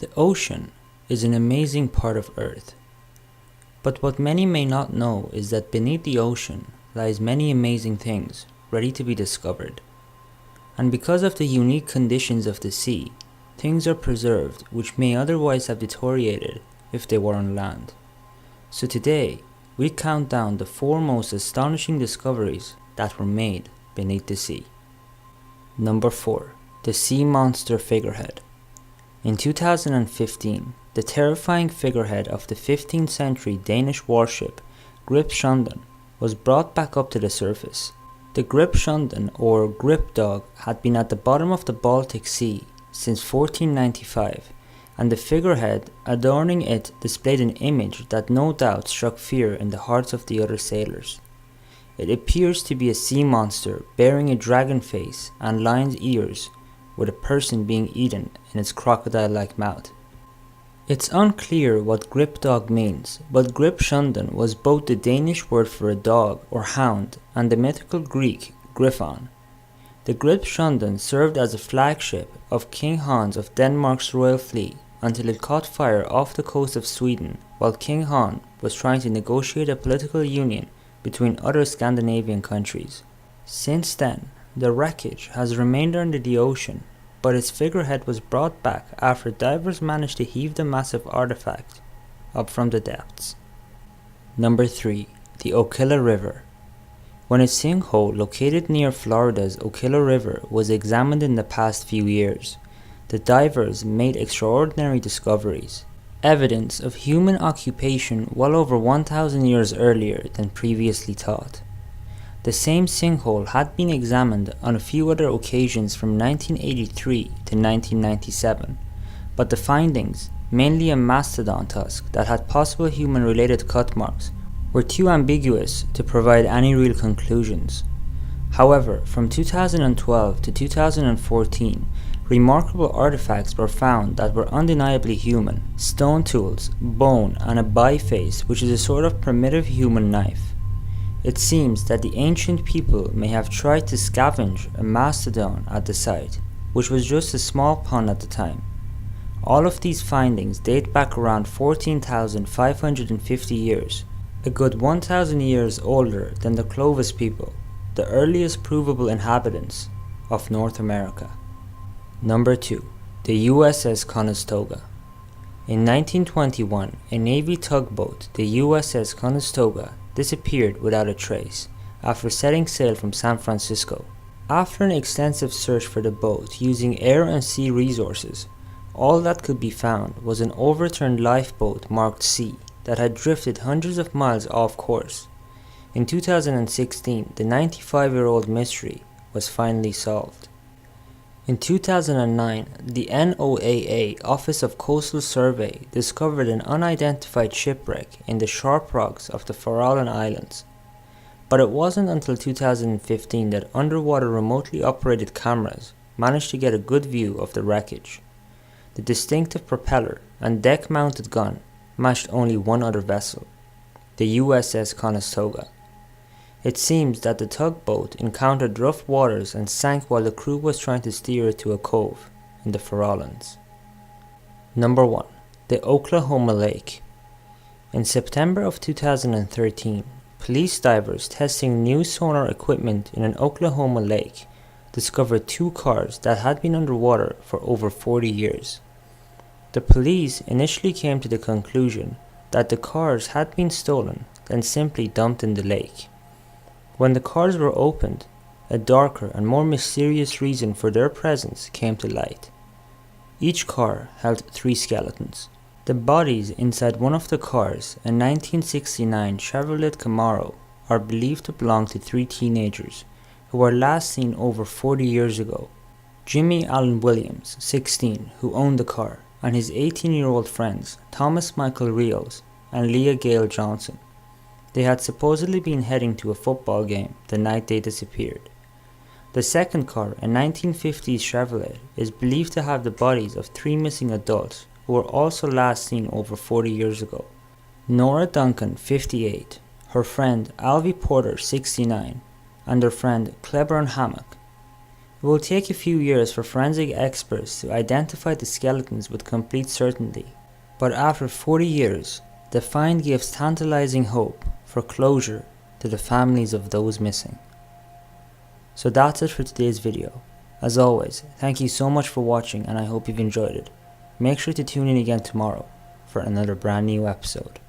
The ocean is an amazing part of Earth, but what many may not know is that beneath the ocean lies many amazing things ready to be discovered. And because of the unique conditions of the sea, things are preserved which may otherwise have deteriorated if they were on land. So today, we count down the 4 most astonishing discoveries that were made beneath the sea. Number 4. The Sea Monster Figurehead. In 2015, the terrifying figurehead of the 15th century Danish warship Gripsjøen was brought back up to the surface. The Gripsjøen, or grip dog, had been at the bottom of the Baltic Sea since 1495, and the figurehead adorning it displayed an image that no doubt struck fear in the hearts of the other sailors. It appears to be a sea monster bearing a dragon face and lion's ears, with a person being eaten in its crocodile-like mouth. It's unclear what grip dog means, but Gripsjøen was both the Danish word for a dog or hound and the mythical Greek griffon. The Gripsjøen served as a flagship of King Hans of Denmark's royal fleet until it caught fire off the coast of Sweden while King Hans was trying to negotiate a political union between other Scandinavian countries. Since then, the wreckage has remained under the ocean, but its figurehead was brought back after divers managed to heave the massive artifact up from the depths. Number 3. The Ocala River. When a sinkhole located near Florida's Ocala River was examined in the past few years, the divers made extraordinary discoveries, evidence of human occupation well over 1,000 years earlier than previously thought. The same sinkhole had been examined on a few other occasions from 1983 to 1997, but the findings, mainly a mastodon tusk that had possible human-related cut marks, were too ambiguous to provide any real conclusions. However, from 2012 to 2014, remarkable artifacts were found that were undeniably human: stone tools, bone, and a biface, which is a sort of primitive human knife. It seems that the ancient people may have tried to scavenge a mastodon at the site, which was just a small pond at the time. All of these findings date back around 14,550 years, a good 1,000 years older than the Clovis people, the earliest provable inhabitants of North America. Number 2. The USS Conestoga. In 1921, a Navy tugboat, the USS Conestoga, disappeared without a trace after setting sail from San Francisco. After an extensive search for the boat using air and sea resources, all that could be found was an overturned lifeboat marked C that had drifted hundreds of miles off course. In 2016, the 95-year-old mystery was finally solved. In 2009, the NOAA Office of Coastal Survey discovered an unidentified shipwreck in the sharp rocks of the Farallon Islands. But it wasn't until 2015 that underwater remotely operated cameras managed to get a good view of the wreckage. The distinctive propeller and deck-mounted gun matched only one other vessel, the USS Conestoga. It seems that the tugboat encountered rough waters and sank while the crew was trying to steer it to a cove in the Farallones. Number 1. The Oklahoma Lake. In September of 2013, police divers testing new sonar equipment in an Oklahoma lake discovered 2 cars that had been underwater for over 40 years. The police initially came to the conclusion that the cars had been stolen and simply dumped in the lake. When the cars were opened, a darker and more mysterious reason for their presence came to light. Each car held 3 skeletons. The bodies inside one of the cars, a 1969 Chevrolet Camaro, are believed to belong to 3 teenagers who were last seen over 40 years ago. Jimmy Allen Williams, 16, who owned the car, and his 18-year-old friends Thomas Michael Rios and Leah Gale Johnson. They had supposedly been heading to a football game the night they disappeared. The second car, a 1950s Chevrolet, is believed to have the bodies of 3 missing adults who were also last seen over 40 years ago. Nora Duncan, 58, her friend Alvy Porter, 69, and their friend Cleburne Hammock. It will take a few years for forensic experts to identify the skeletons with complete certainty, but after 40 years, the find gives tantalizing hope for closure to the families of those missing. So that's it for today's video. As always, thank you so much for watching and I hope you've enjoyed it. Make sure to tune in again tomorrow for another brand new episode.